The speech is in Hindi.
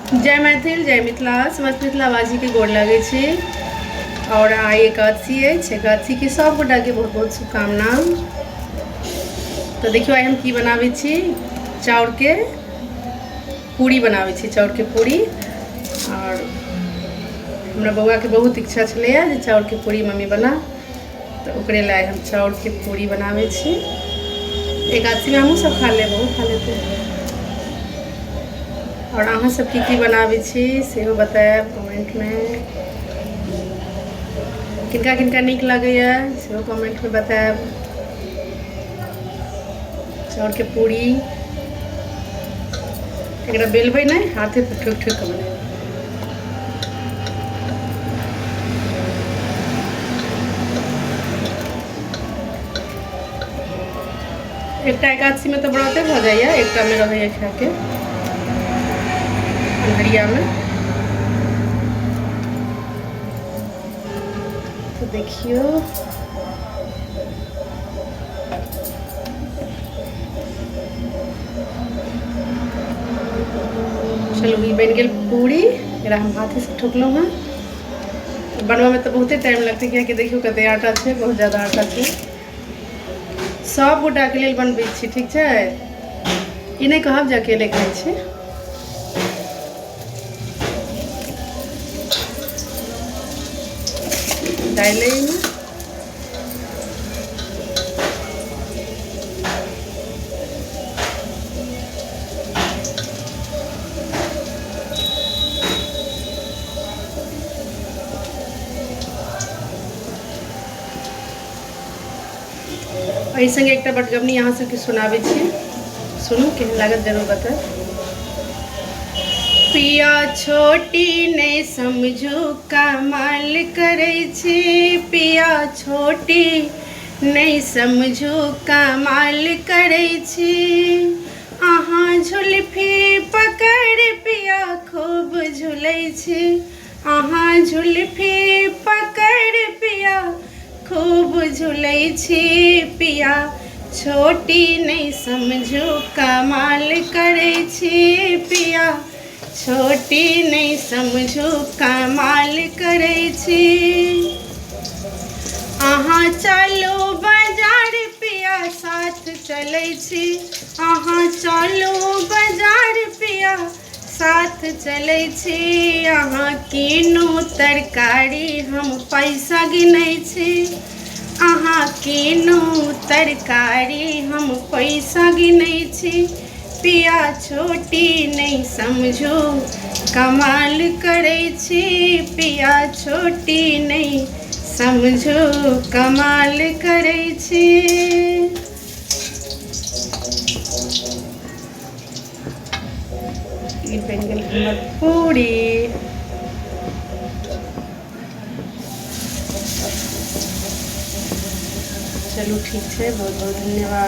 जय मैथिल जय मिथिला समस्त मिथिलावासी के गोर लगे छी। और आइ एकादशी है, एकादशी के सब गोटा के बहुत बहुत शुभकामना। तो देखियो आइ हम की बनावे छी, चाउर के पूरी बनावे छी, चाउर के पूरी। और हमरा बउआ के बहुत इच्छा छलै जे चाउर के पूरी मम्मी बना, तो ओकरे लाए हम चाउर के पूरी बनावे छी। एकादशी में हमहूँ सब खा लेब, खा लेते। और अहाँ सब की बनावे छी सेहो बताएब कमेंट में। किनका किनका नीक लगैया सेहो कमेंट में बताएब। चाउर के पूरी एकरा बेलबै नहीं, हाथे पर ठोक ठोक के बनाएब। एकटा एकादशी में तो व्रते भ जाइए, एकटा में रहैया खा के अन्हरिया में। तो देखियो चलो ई बन गेल पूरी। एकरा हम हाथे से ठोकलहुँ हँ। बनवा में तो बहुते टाइम लगते, कियाकि देखियो कते आटा है, बहुत ज़्यादा आटा है। सब गोटा के लेल बनबै छी, ठीक है। ई नहीं कहब जे अकेले खाइ छी। डाले में एहि संगे एक बटगबनी यहाँ सबके सुनावे छी, सुनू केहन लागत जरूर बताएब। पिया छोटी नहीं समझू कमाल करे छी, पिया छोटी नहीं समझू कमाल करे छी। अहाँ झुलफी पकड़ पिया खूब झुलै छी, अहाँ झुलफी पकड़ पिया खूब झुलै छी। पिया छोटी नहीं समझू कमाल करे छी, पिया छोटी नहीं समझू कमाल करे छी। अहाँ चलो बाजार पिया साथ चलै छी, अहाँ चलो बाजार पिया साथ चलै छी। अहाँ कीनू तरकारी हम पैसा गिनै छी, अहाँ कीनू तरकारी हम पैसा गिनै छी। पिया छोटी नहीं समझू कमाल करे छी, पिया छोटी नहीं समझू कमाल करे छी। ई बन गेल हमर पूरी। चलो ठीक है, बहुत बहुत धन्यवाद।